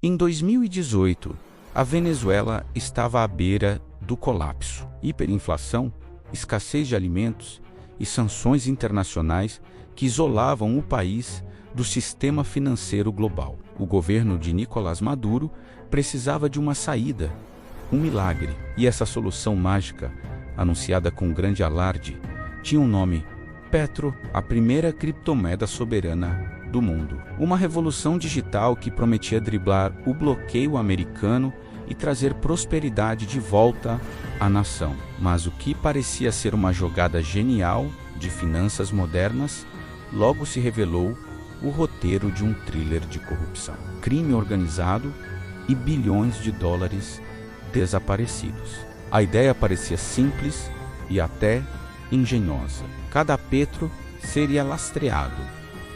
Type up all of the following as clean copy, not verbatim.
Em 2018, a Venezuela estava à beira do colapso. Hiperinflação, escassez de alimentos e sanções internacionais que isolavam o país do sistema financeiro global. O governo de Nicolás Maduro precisava de uma saída, um milagre. E essa solução mágica, anunciada com grande alarde, tinha um nome: Petro, a primeira criptomoeda soberana do mundo. Uma revolução digital que prometia driblar o bloqueio americano e trazer prosperidade de volta à nação. Mas o que parecia ser uma jogada genial de finanças modernas, logo se revelou o roteiro de um thriller de corrupção, crime organizado e bilhões de dólares desaparecidos. A ideia parecia simples e até engenhosa. Cada petro seria lastreado,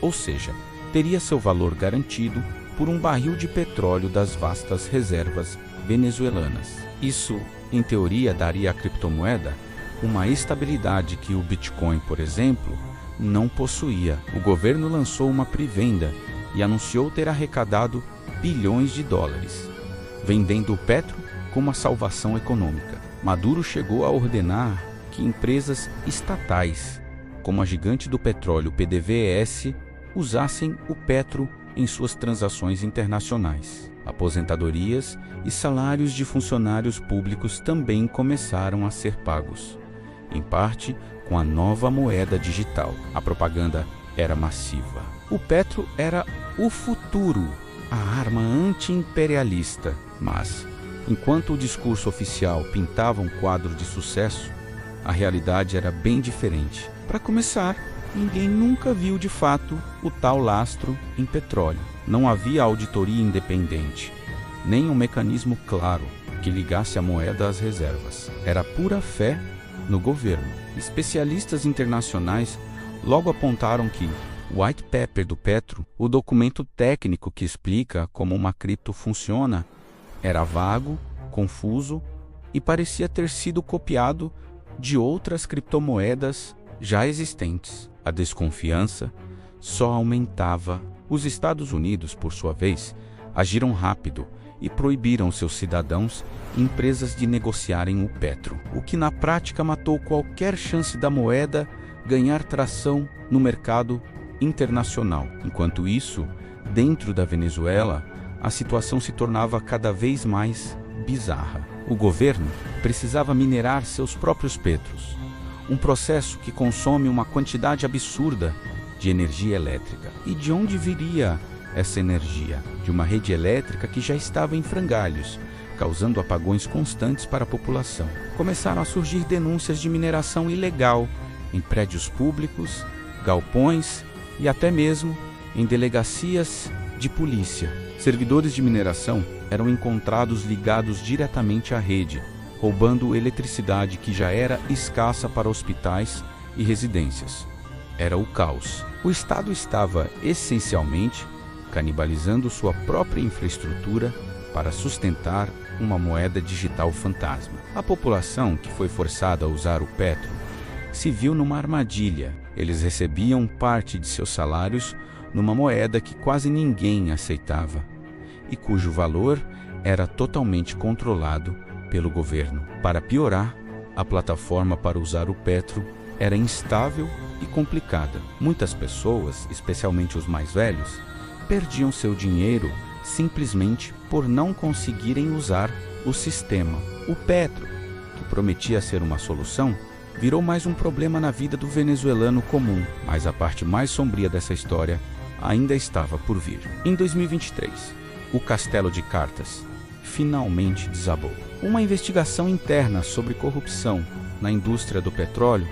ou seja, teria seu valor garantido por um barril de petróleo das vastas reservas venezuelanas. Isso, em teoria, daria à criptomoeda uma estabilidade que o Bitcoin, por exemplo, não possuía. O governo lançou uma pré-venda e anunciou ter arrecadado bilhões de dólares, vendendo o petro como uma salvação econômica. Maduro chegou a ordenar que empresas estatais, como a gigante do petróleo PDVSA, usassem o petro em suas transações internacionais. Aposentadorias e salários de funcionários públicos também começaram a ser pagos, em parte com a nova moeda digital. A propaganda era massiva. O petro era o futuro, a arma anti-imperialista. Mas, enquanto o discurso oficial pintava um quadro de sucesso, a realidade era bem diferente. Para começar, ninguém nunca viu de fato o tal lastro em petróleo. Não havia auditoria independente, nem um mecanismo claro que ligasse a moeda às reservas. Era pura fé no governo. Especialistas internacionais logo apontaram que o white paper do Petro, o documento técnico que explica como uma cripto funciona, era vago, confuso e parecia ter sido copiado de outras criptomoedas já existentes. A desconfiança só aumentava. Os Estados Unidos, por sua vez, agiram rápido e proibiram seus cidadãos e empresas de negociarem o petro, o que na prática matou qualquer chance da moeda ganhar tração no mercado internacional. Enquanto isso, dentro da Venezuela, a situação se tornava cada vez mais bizarra. O governo precisava minerar seus próprios petros, um processo que consome uma quantidade absurda de energia elétrica. E de onde viria essa energia? De uma rede elétrica que já estava em frangalhos, causando apagões constantes para a população. Começaram a surgir denúncias de mineração ilegal em prédios públicos, galpões e até mesmo em delegacias de polícia. Servidores de mineração eram encontrados ligados diretamente à rede, roubando eletricidade que já era escassa para hospitais e residências. Era o caos. O Estado estava, essencialmente, canibalizando sua própria infraestrutura para sustentar uma moeda digital fantasma. A população, que foi forçada a usar o petro, se viu numa armadilha. Eles recebiam parte de seus salários numa moeda que quase ninguém aceitava e cujo valor era totalmente controlado pelo governo. Para piorar, a plataforma para usar o petro era instável e complicada. Muitas pessoas, especialmente os mais velhos, perdiam seu dinheiro simplesmente por não conseguirem usar o sistema. O petro, que prometia ser uma solução, virou mais um problema na vida do venezuelano comum. Mas a parte mais sombria dessa história ainda estava por vir. Em 2023, o castelo de cartas finalmente desabou. Uma investigação interna sobre corrupção na indústria do petróleo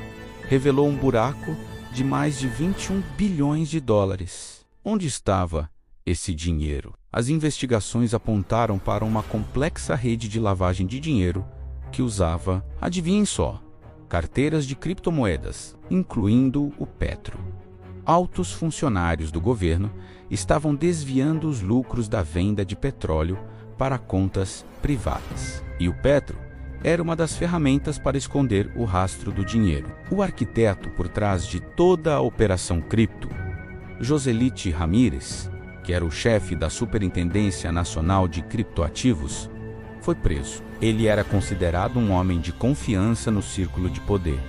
revelou um buraco de mais de 21 bilhões de dólares. Onde estava esse dinheiro? As investigações apontaram para uma complexa rede de lavagem de dinheiro que usava, adivinhem só, carteiras de criptomoedas, incluindo o petro. Altos funcionários do governo estavam desviando os lucros da venda de petróleo para contas privadas. E o petro era uma das ferramentas para esconder o rastro do dinheiro. O arquiteto por trás de toda a operação cripto, Joselito Ramírez, que era o chefe da Superintendência Nacional de Criptoativos, foi preso. Ele era considerado um homem de confiança no círculo de poder,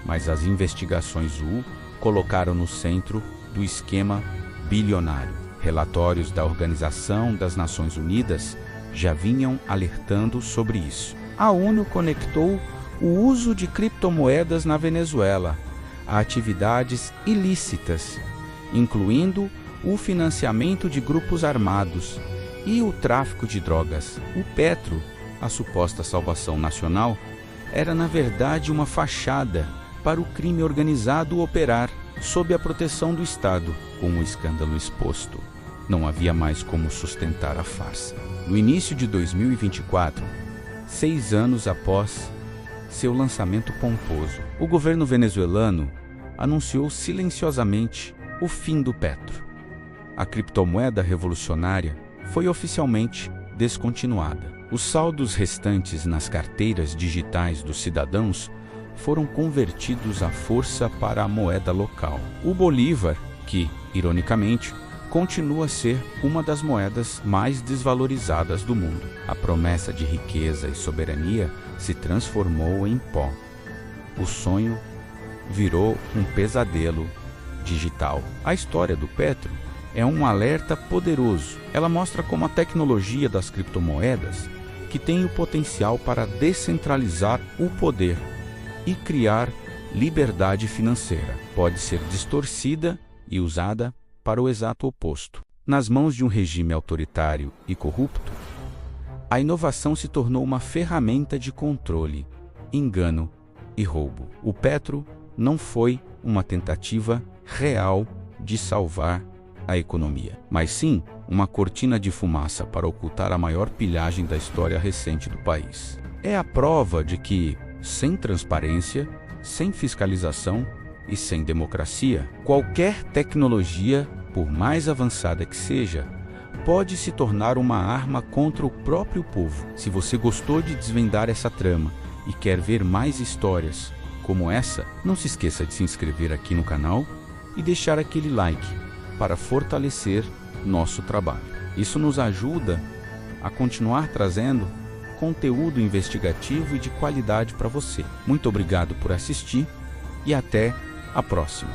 mas as investigações o colocaram no centro do esquema bilionário. Relatórios da Organização das Nações Unidas já vinham alertando sobre isso. A ONU conectou o uso de criptomoedas na Venezuela a atividades ilícitas, incluindo o financiamento de grupos armados e o tráfico de drogas. O Petro, a suposta salvação nacional, era na verdade uma fachada para o crime organizado operar sob a proteção do Estado. Com o escândalo exposto, não havia mais como sustentar a farsa. No início de 2024, 6 anos após seu lançamento pomposo, o governo venezuelano anunciou silenciosamente o fim do Petro. A criptomoeda revolucionária foi oficialmente descontinuada. Os saldos restantes nas carteiras digitais dos cidadãos foram convertidos à força para a moeda local. O bolívar, que, ironicamente, continua a ser uma das moedas mais desvalorizadas do mundo. A promessa de riqueza e soberania se transformou em pó. O sonho virou um pesadelo digital. A história do Petro é um alerta poderoso. Ela mostra como a tecnologia das criptomoedas, que tem o potencial para descentralizar o poder e criar liberdade financeira, pode ser distorcida e usada para o exato oposto. Nas mãos de um regime autoritário e corrupto, a inovação se tornou uma ferramenta de controle, engano e roubo. O Petro não foi uma tentativa real de salvar a economia, mas sim uma cortina de fumaça para ocultar a maior pilhagem da história recente do país. É a prova de que, sem transparência, sem fiscalização e sem democracia, qualquer tecnologia, por mais avançada que seja, pode se tornar uma arma contra o próprio povo. Se você gostou de desvendar essa trama e quer ver mais histórias como essa, não se esqueça de se inscrever aqui no canal e deixar aquele like para fortalecer nosso trabalho. Isso nos ajuda a continuar trazendo conteúdo investigativo e de qualidade para você. Muito obrigado por assistir e até a próxima.